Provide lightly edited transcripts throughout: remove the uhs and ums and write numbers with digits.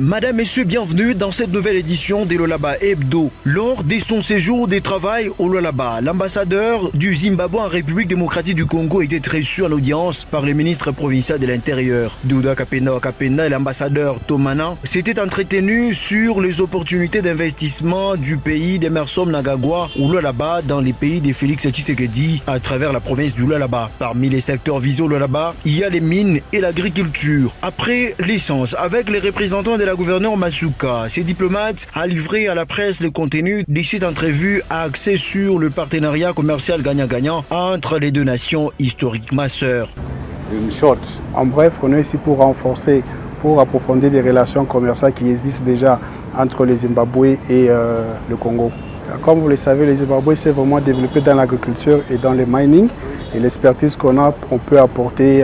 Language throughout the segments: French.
Madame, Messieurs, bienvenue dans cette nouvelle édition des Lualaba Hebdo. Lors de son séjour de travail au Lualaba, l'ambassadeur du Zimbabwe en République démocratique du Congo était reçu en audience par le ministre provincial de l'Intérieur. Douda Kapenda et l'ambassadeur Tomana s'étaient entretenus sur les opportunités d'investissement du pays d'Emerson Mnangagwa au Lualaba dans les pays de Félix Tshisekedi à travers la province du Lualaba. Parmi les secteurs visés au Lualaba, il y a les mines et l'agriculture. Après l'essence, avec les représentants de la gouverneure Masuka, ces diplomates a livré à la presse le contenu de cette entrevue axée sur le partenariat commercial gagnant-gagnant entre les deux nations historiquement sœurs. En bref, on est ici pour renforcer, pour approfondir les relations commerciales qui existent déjà entre le Zimbabwe et le Congo. Comme vous le savez, le Zimbabwe s'est vraiment développé dans l'agriculture et dans le mining. Et l'expertise qu'on a, on peut apporter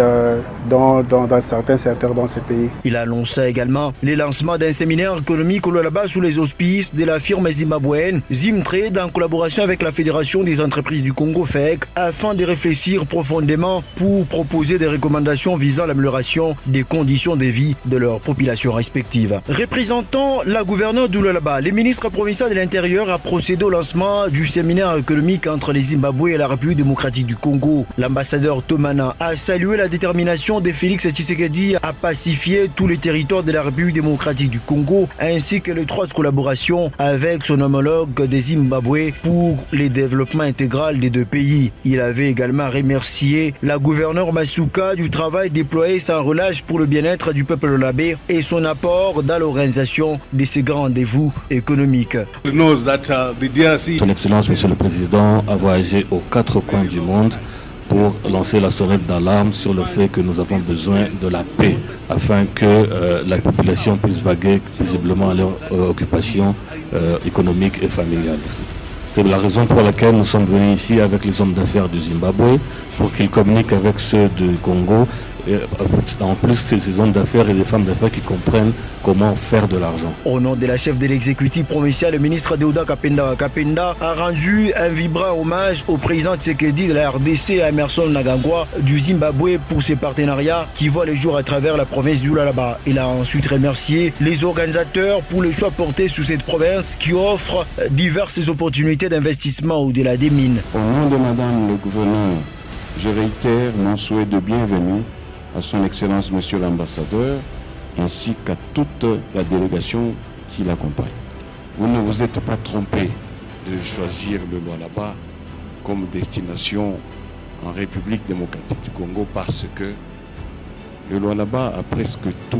dans certains secteurs dans ces pays. Il annonça également le lancement d'un séminaire économique au Lualaba sous les auspices de la firme zimbabwéenne Zimtrade en collaboration avec la Fédération des entreprises du Congo FEC afin de réfléchir profondément pour proposer des recommandations visant l'amélioration des conditions de vie de leurs populations respectives. Représentant la gouverneure du Lualaba, le ministre provincial de l'Intérieur a procédé au lancement du séminaire économique entre les Zimbabwe et la République démocratique du Congo. L'ambassadeur Tomana a salué la détermination de Félix Tshisekedi à pacifier tous les territoires de la République démocratique du Congo ainsi que l'étroite collaboration avec son homologue des Zimbabwe pour le développement intégral des deux pays. Il avait également remercié la gouverneure Masuka du travail déployé sans relâche pour le bien-être du peuple lualabais et son apport dans l'organisation de ces grands rendez-vous économiques. Son Excellence, Monsieur le Président, a voyagé aux quatre coins du monde pour lancer la sonnette d'alarme sur le fait que nous avons besoin de la paix afin que la population puisse vaguer paisiblement à leur occupation économique et familiale. C'est la raison pour laquelle nous sommes venus ici avec les hommes d'affaires du Zimbabwe pour qu'ils communiquent avec ceux du Congo. Et en plus, c'est ces hommes d'affaires et des femmes d'affaires qui comprennent comment faire de l'argent. Au nom de la chef de l'exécutif provincial, le ministre Douda Kapenda a rendu un vibrant hommage au président Tshisekedi de la RDC et à Emerson Mnangagwa du Zimbabwe pour ses partenariats qui voient le jour à travers la province du Lualaba. Il a ensuite remercié les organisateurs pour le choix porté sur cette province qui offre diverses opportunités d'investissement au-delà des mines. Au nom de Madame le gouverneur, je réitère mon souhait de bienvenue à son Excellence Monsieur l'Ambassadeur, ainsi qu'à toute la délégation qui l'accompagne. Vous ne vous êtes pas trompé de choisir le Lualaba comme destination en République démocratique du Congo parce que le Lualaba a presque tout.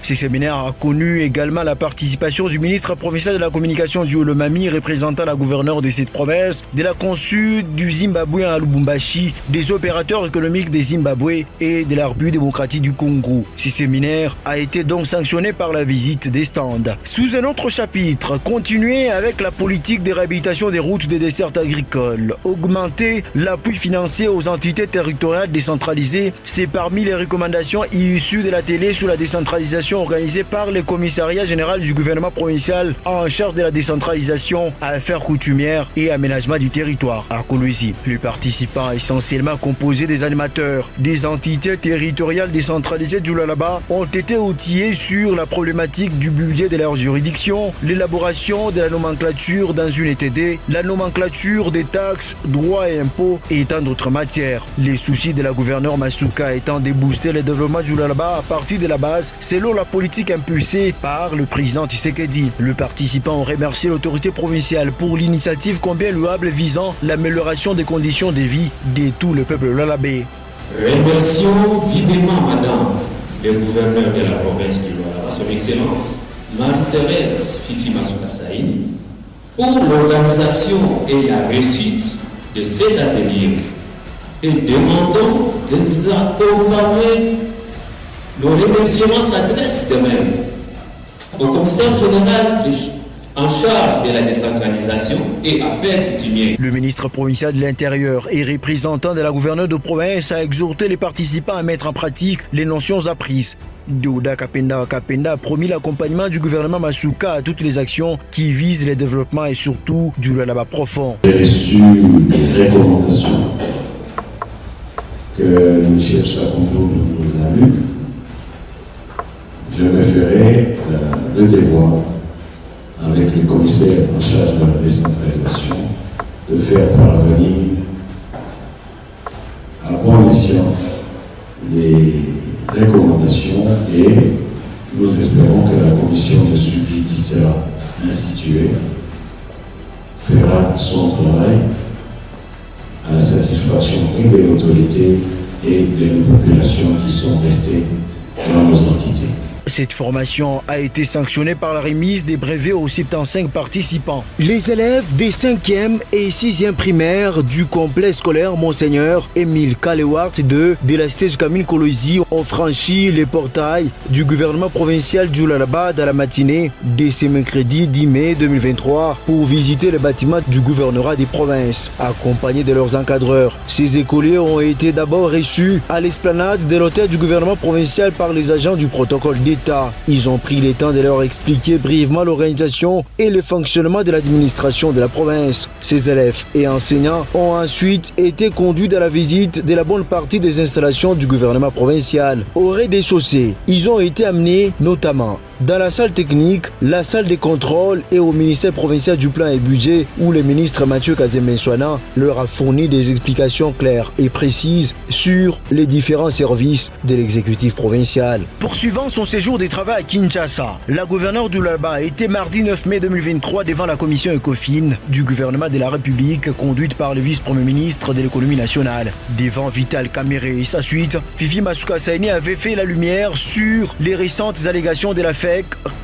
Ce séminaire a connu également la participation du ministre provincial de la communication du Olomami, représentant la gouverneure de cette province, de la consul du Zimbabwe à Lubumbashi, des opérateurs économiques des Zimbabwe et de la République démocratique du Congo. Ce séminaire a été donc sanctionné par la visite des stands. Sous un autre chapitre, continuer avec la politique de réhabilitation des routes des dessertes agricoles, augmenter l'appui financier aux entités territoriales décentralisées, c'est parmi les recommandations issues de la télé sur la décentralisation organisée par le commissariat général du gouvernement provincial en charge de la décentralisation, affaires coutumières et aménagement du territoire à Kolwezi. Les participants, essentiellement composés des animateurs des entités territoriales décentralisées du Lualaba, ont été outillés sur la problématique du budget de leur juridiction, l'élaboration de la nomenclature dans une ETD, la nomenclature des taxes, droits et impôts et tant d'autres matières. Les soucis de la gouverneure Masuka étant de booster le développement du Lualaba à partir de la base, selon la politique impulsée par le président Tshisekedi. Le participant ont remercié l'autorité provinciale pour l'initiative combien louable visant l'amélioration des conditions de vie de tout le peuple lualabais. Remercions vivement Madame le gouverneur de la province du Lualaba, son Excellence Marie-Thérèse Fifi Masuka Saïd, pour l'organisation et la réussite de cet atelier et demandons de nous accompagner. Nos remerciements s'adressent de même au commissaire général en charge de la décentralisation et affaires coutumières. Le ministre provincial de l'Intérieur et représentant de la gouverneure de province a exhorté les participants à mettre en pratique les notions apprises. Douda Kapenda a promis l'accompagnement du gouvernement Masuka à toutes les actions qui visent le développement et surtout du Lualaba profond. J'ai reçu des recommandations que le chef Sakonto nous a lues. Je vais ferai le devoir, avec les commissaires en charge de la décentralisation, de faire parvenir à bon escient les recommandations et nous espérons que la commission de suivi qui sera instituée fera son travail à la satisfaction et de l'autorité et des populations qui sont restées dans nos entités. Cette formation a été sanctionnée par la remise des brevets aux 75 participants. Les élèves des 5e et 6e primaires du complexe scolaire Monseigneur Émile Kalewart de la Stège Camille Kolosi ont franchi les portails du gouvernement provincial du Lualaba dans la matinée de ce mercredi 10 mai 2023 pour visiter le bâtiment du gouvernorat des provinces, accompagnés de leurs encadreurs. Ces écoliers ont été d'abord reçus à l'esplanade de l'hôtel du gouvernement provincial par les agents du protocole d'État. Ils ont pris le temps de leur expliquer brièvement l'organisation et le fonctionnement de l'administration de la province. Ces élèves et enseignants ont ensuite été conduits à la visite de la bonne partie des installations du gouvernement provincial. Au rez-de-chaussée, ils ont été amenés notamment dans la salle technique, la salle de contrôle et au ministère provincial du plan et budget où le ministre Mathieu Kazemenswana leur a fourni des explications claires et précises sur les différents services de l'exécutif provincial. Poursuivant son séjour de travail à Kinshasa, la gouverneure du Lualaba était mardi 9 mai 2023 devant la commission ECOFIN du gouvernement de la République conduite par le vice-premier ministre de l'économie nationale. Devant Vital Kamerhe et sa suite, Fifi Masuka Saini avait fait la lumière sur les récentes allégations de la FEC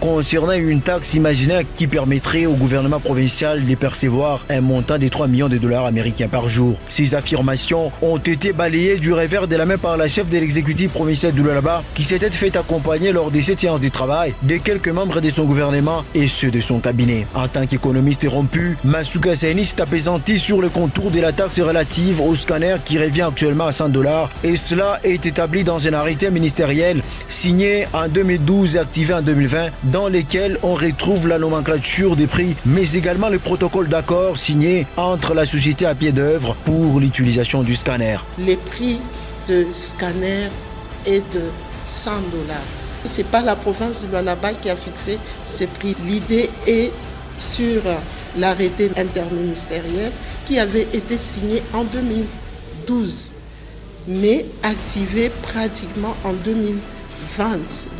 concernant une taxe imaginaire qui permettrait au gouvernement provincial de percevoir un montant de 3 millions de dollars américains par jour. Ces affirmations ont été balayées du revers de la main par la chef de l'exécutif provincial du Lualaba qui s'était fait accompagner lors de cette séance de travail de quelques membres de son gouvernement et ceux de son cabinet. En tant qu'économiste rompu, Masuka Saini s'est apaisanté sur le contour de la taxe relative au scanner qui revient actuellement à 100 dollars et cela est établi dans un arrêté ministériel signé en 2012 et activé en 2020 dans lesquels on retrouve la nomenclature des prix mais également le protocole d'accord signé entre la société à pied d'œuvre pour l'utilisation du scanner. Les prix de scanner est de 100 dollars. Ce n'est pas la province du Lualaba qui a fixé ces prix. L'idée est sur l'arrêté interministériel qui avait été signé en 2012 mais activé pratiquement en 2020.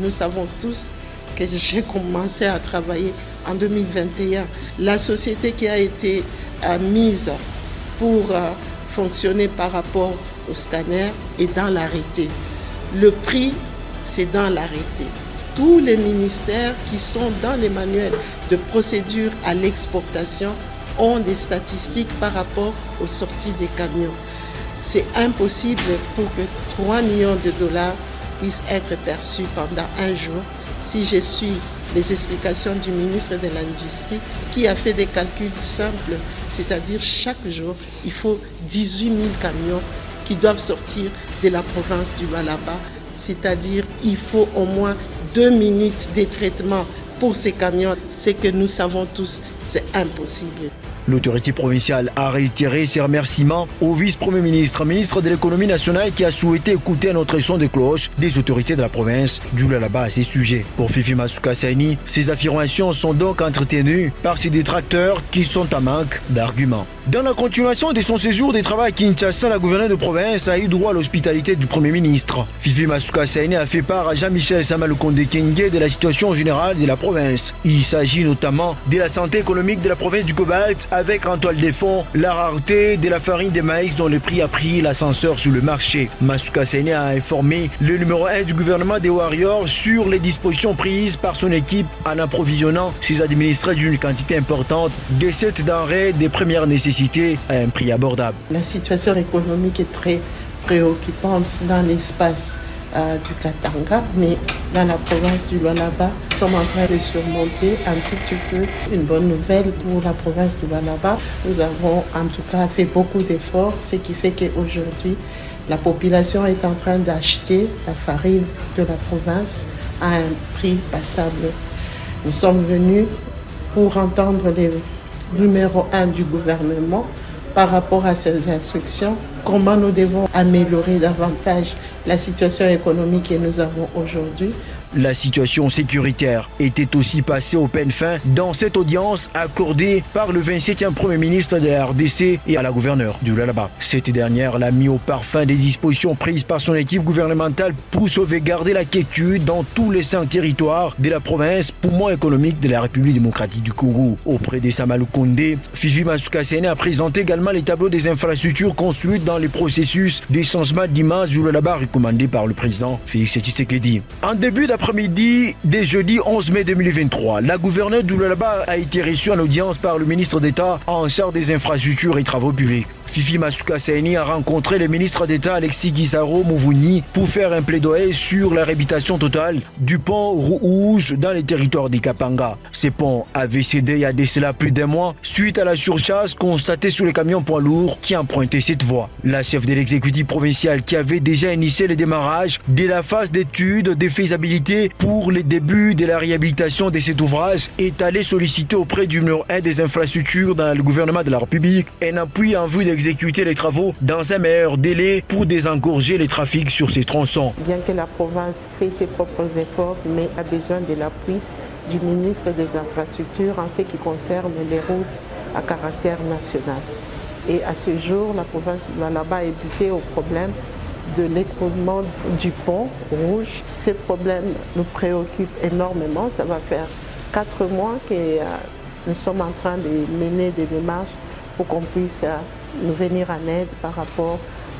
Nous savons tous que j'ai commencé à travailler en 2021. La société qui a été mise pour fonctionner par rapport au scanner est dans l'arrêté. Le prix, c'est dans l'arrêté. Tous les ministères qui sont dans les manuels de procédure à l'exportation ont des statistiques par rapport aux sorties des camions. C'est impossible pour que 3 millions de dollars puissent être perçus pendant un jour si je suis les explications du ministre de l'Industrie qui a fait des calculs simples, c'est-à-dire chaque jour, il faut 18 000 camions qui doivent sortir de la province du Lualaba, c'est-à-dire il faut au moins 2 minutes de traitement pour ces camions. Ce que nous savons tous, c'est impossible. L'autorité provinciale a réitéré ses remerciements au vice-premier ministre, ministre de l'économie nationale qui a souhaité écouter notre son de cloche des autorités de la province du Lualaba à ces sujets. Pour Fifi Masuka Saini, ces affirmations sont donc entretenues par ses détracteurs qui sont à manque d'arguments. Dans la continuation de son séjour de travail à Kinshasa, la gouverneure de province a eu droit à l'hospitalité du Premier ministre. Fifi Masuka Saini a fait part à Jean-Michel Samalukonde Kenge de la situation générale de la province. Il s'agit notamment de la santé économique de la province du Cobalt avec en toile de fond la rareté de la farine de maïs dont le prix a pris l'ascenseur sur le marché. Masuka Saini a informé le numéro 1 du gouvernement des Warriors sur les dispositions prises par son équipe en approvisionnant ses administrés d'une quantité importante de cette denrée de première nécessité à un prix abordable. La situation économique est très préoccupante dans l'espace du Katanga, mais dans la province du Lualaba, nous sommes en train de surmonter un tout petit peu. Une bonne nouvelle pour la province du Lualaba. Nous avons en tout cas fait beaucoup d'efforts, ce qui fait qu'aujourd'hui, la population est en train d'acheter la farine de la province à un prix passable. Nous sommes venus pour entendre les numéro 1 du gouvernement par rapport à ces instructions comment nous devons améliorer davantage la situation économique que nous avons aujourd'hui. La situation sécuritaire était aussi passée au peine fin dans cette audience accordée par le 27e Premier ministre de la RDC et à la gouverneure du Lualaba. Cette dernière l'a mis au parfum des dispositions prises par son équipe gouvernementale pour sauvegarder la quiétude dans tous les 5 territoires de la province, poumon économique de la République démocratique du Congo. Auprès des Sama Lukonde, Fifi Masuka Saini a présenté également les tableaux des infrastructures construites dans les processus des changements d'image du Lualaba recommandés par le président Félix Tshisekedi. En début d'après-midi, dès jeudi 11 mai 2023, la gouverneure du Lualaba a été reçue en audience par le ministre d'État en charge des infrastructures et travaux publics. Fifi Masuka Saini a rencontré le ministre d'État Alexis Gisaro Mouvouni pour faire un plaidoyer sur la réhabilitation totale du pont Rouge dans les territoires d'Ikapanga. Ce pont avait cédé il y a de cela plus d'un mois suite à la surcharge constatée sur les camions poids lourds qui empruntaient cette voie. La chef de l'exécutif provincial qui avait déjà initié le démarrage de la phase d'étude de faisabilité pour les débuts de la réhabilitation de cet ouvrage est allée solliciter auprès du numéro 1 des infrastructures dans le gouvernement de la République un appui en vue d'exécuter les travaux dans un meilleur délai pour désengorger les trafics sur ces tronçons. Bien que la province fait ses propres efforts, mais a besoin de l'appui du ministre des Infrastructures en ce qui concerne les routes à caractère national. Et à ce jour, la province de Lualaba est butée au problème de l'écroulement du pont Rouge. Ces problèmes nous préoccupent énormément. Ça va faire 4 mois que nous sommes en train de mener des démarches pour qu'on puisse nous venir en aide par rapport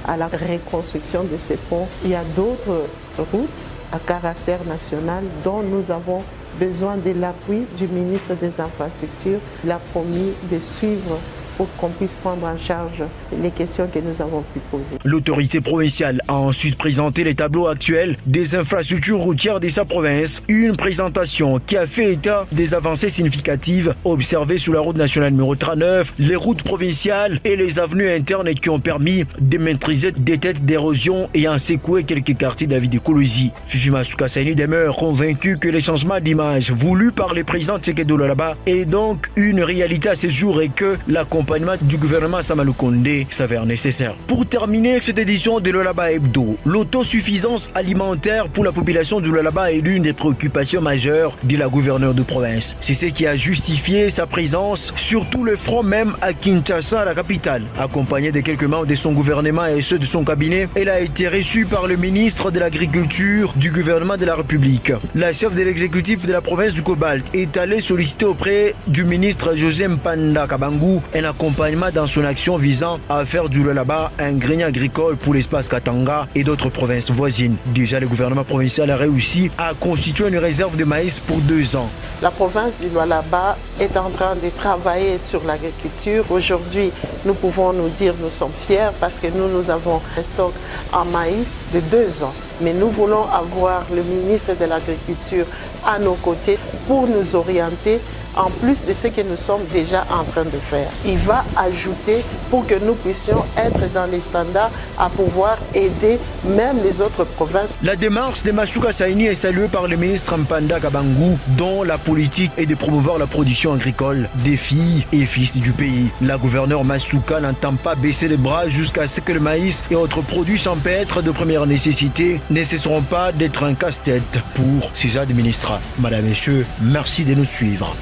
à la reconstruction de ce pont. Il y a d'autres routes à caractère national dont nous avons besoin de l'appui du ministre des Infrastructures. Il a promis de suivre pour qu'on puisse prendre en charge les questions que nous avons pu poser. L'autorité provinciale a ensuite présenté les tableaux actuels des infrastructures routières de sa province, une présentation qui a fait état des avancées significatives observées sur la route nationale numéro 39, les routes provinciales et les avenues internes qui ont permis de maîtriser des têtes d'érosion ayant secoué quelques quartiers de la ville de Kolosi. Fifi Masuka Saini demeure convaincu que les changements d'image voulus par le président Tshisekedi Lualaba est donc une réalité à ce jour et que l'accompagnement du gouvernement Sama Lukonde s'avère nécessaire. Pour terminer cette édition de Lualaba Hebdo, l'autosuffisance alimentaire pour la population du Lualaba est l'une des préoccupations majeures de la gouverneure de province. C'est ce qui a justifié sa présence sur tout le front, même à Kinshasa, la capitale. Accompagnée de quelques membres de son gouvernement et ceux de son cabinet, elle a été reçue par le ministre de l'Agriculture du gouvernement de la République. La chef de l'exécutif de la province du Cobalt est allée solliciter auprès du ministre José Mpanda Kabangu un accompagnement dans son action visant à faire du Lualaba un grenier agricole pour l'espace Katanga et d'autres provinces voisines. Déjà, le gouvernement provincial a réussi à constituer une réserve de maïs pour 2 ans. La province du Lualaba est en train de travailler sur l'agriculture. Aujourd'hui, nous pouvons nous dire que nous sommes fiers parce que nous avons un stock en maïs de 2 ans. Mais nous voulons avoir le ministre de l'Agriculture à nos côtés pour nous orienter en plus de ce que nous sommes déjà en train de faire. Il va ajouter pour que nous puissions être dans les standards à pouvoir aider même les autres provinces. La démarche de Masuka Saini est saluée par le ministre Mpanda Kabangu, dont la politique est de promouvoir la production agricole des filles et fils du pays. La gouverneure Masuka n'entend pas baisser les bras jusqu'à ce que le maïs et autres produits champêtres de première nécessité ne cesseront pas d'être un casse-tête pour ses administrats. Madame, Messieurs, merci de nous suivre.